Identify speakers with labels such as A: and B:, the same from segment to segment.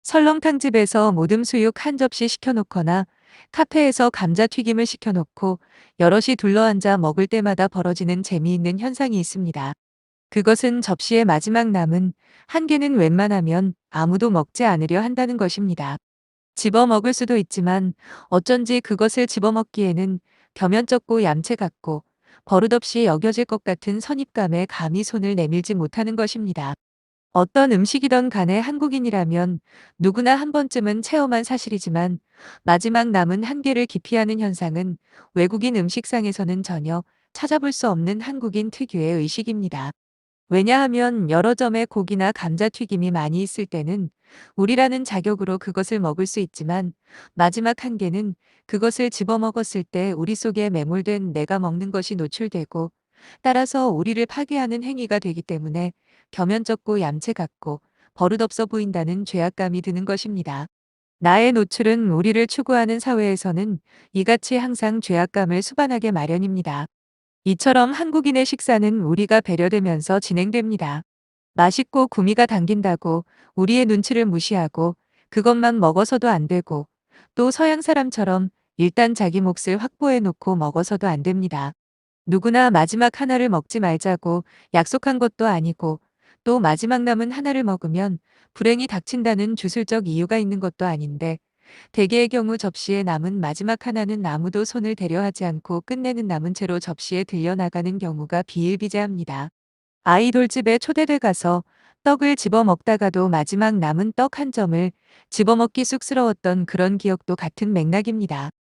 A: 설렁탕집에서 모듬 수육 한 접시 시켜놓거나 카페에서 감자튀김을 시켜놓고 여럿이 둘러앉아 먹을 때마다 벌어지는 재미있는 현상이 있습니다. 그것은 접시의 마지막 남은 한 개는 웬만하면 아무도 먹지 않으려 한다는 것입니다. 집어먹을 수도 있지만 어쩐지 그것을 집어먹기에는 겸연쩍고 얌체 같고 버릇없이 여겨질 것 같은 선입감에 감히 손을 내밀지 못하는 것입니다. 어떤 음식이든 간에 한국인이라면 누구나 한 번쯤은 체험한 사실이지만 마지막 남은 한 개를 기피하는 현상은 외국인 음식상에서는 전혀 찾아볼 수 없는 한국인 특유의 의식입니다. 왜냐하면 여러 점의 고기나 감자튀김이 많이 있을 때는 우리라는 자격으로 그것을 먹을 수 있지만 마지막 한 개는 그것을 집어먹었을 때 우리 속에 매몰된 내가 먹는 것이 노출되고 따라서 우리를 파괴하는 행위가 되기 때문에 겸연쩍고 얌체 같고 버릇없어 보인다는 죄악감이 드는 것입니다. 나의 노출은 우리를 추구하는 사회에서는 이같이 항상 죄악감을 수반하게 마련입니다. 이처럼 한국인의 식사는 우리가 배려되면서 진행됩니다. 맛있고 구미가 당긴다고 우리의 눈치를 무시하고 그것만 먹어서도 안 되고 또 서양 사람처럼 일단 자기 몫을 확보해 놓고 먹어서도 안 됩니다. 누구나 마지막 하나를 먹지 말자고 약속한 것도 아니고 또 마지막 남은 하나를 먹으면 불행이 닥친다는 주술적 이유가 있는 것도 아닌데 대개의 경우 접시에 남은 마지막 하나는 아무도 손을 대려 하지 않고 끝내는 남은 채로 접시에 들려나가는 경우가 비일비재합니다. 아이돌집에 초대돼 가서 떡을 집어 먹다가도 마지막 남은 떡 한 점을 집어먹기 쑥스러웠던 그런 기억도 같은 맥락입니다.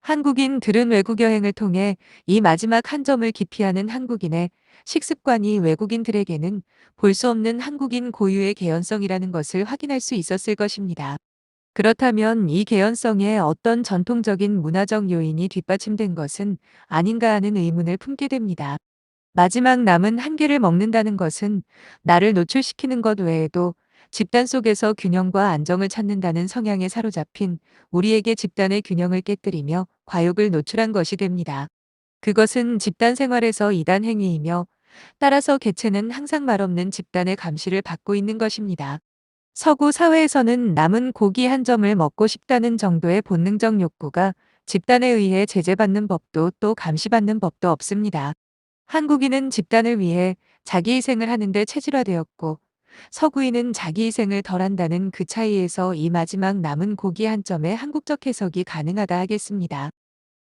A: 한국인들은 외국 여행을 통해 이 마지막 한 점을 기피하는 한국인의 식습관이 외국인들에게는 볼 수 없는 한국인 고유의 개연성이라는 것을 확인할 수 있었을 것입니다. 그렇다면 이 개연성에 어떤 전통적인 문화적 요인이 뒷받침된 것은 아닌가 하는 의문을 품게 됩니다. 마지막 남은 한 개를 먹는다는 것은 나를 노출시키는 것 외에도 집단 속에서 균형과 안정을 찾는다는 성향에 사로잡힌 우리에게 집단의 균형을 깨뜨리며 과욕을 노출한 것이 됩니다. 그것은 집단 생활에서 이단 행위이며 따라서 개체는 항상 말없는 집단의 감시를 받고 있는 것입니다. 서구 사회에서는 남은 고기 한 점을 먹고 싶다는 정도의 본능적 욕구가 집단에 의해 제재받는 법도 또 감시받는 법도 없습니다. 한국인은 집단을 위해 자기 희생을 하는데 체질화되었고 서구인은 자기 희생을 덜 한다는 그 차이에서 이 마지막 남은 고기 한 점의 한국적 해석이 가능하다 하겠습니다.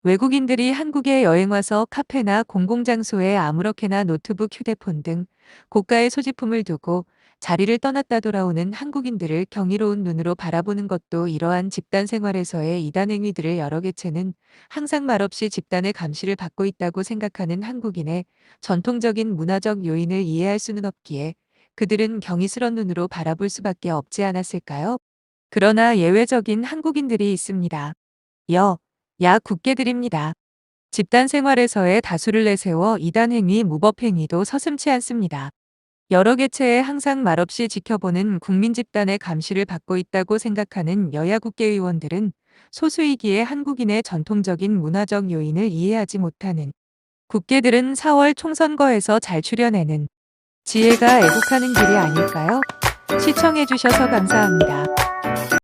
A: 외국인들이 한국에 여행 와서 카페나 공공장소에 아무렇게나 노트북, 휴대폰 등 고가의 소지품을 두고 자리를 떠났다 돌아오는 한국인들을 경이로운 눈으로 바라보는 것도 이러한 집단 생활에서의 이단 행위들을 여러 개체는 항상 말없이 집단의 감시를 받고 있다고 생각하는 한국인의 전통적인 문화적 요인을 이해할 수는 없기에 그들은 경이스런 눈으로 바라볼 수밖에 없지 않았을까요? 그러나 예외적인 한국인들이 있습니다. 야 국계들입니다. 집단 생활에서의 다수를 내세워 이단 행위, 무법 행위도 서슴지 않습니다. 여러 개체에 항상 말없이 지켜보는 국민 집단의 감시를 받고 있다고 생각하는 여야 국회의원들은 소수이기에 한국인의 전통적인 문화적 요인을 이해하지 못하는 국계들은 4월 총선거에서 잘 추려내는 지혜가 애국하는 길이 아닐까요? 시청해주셔서 감사합니다.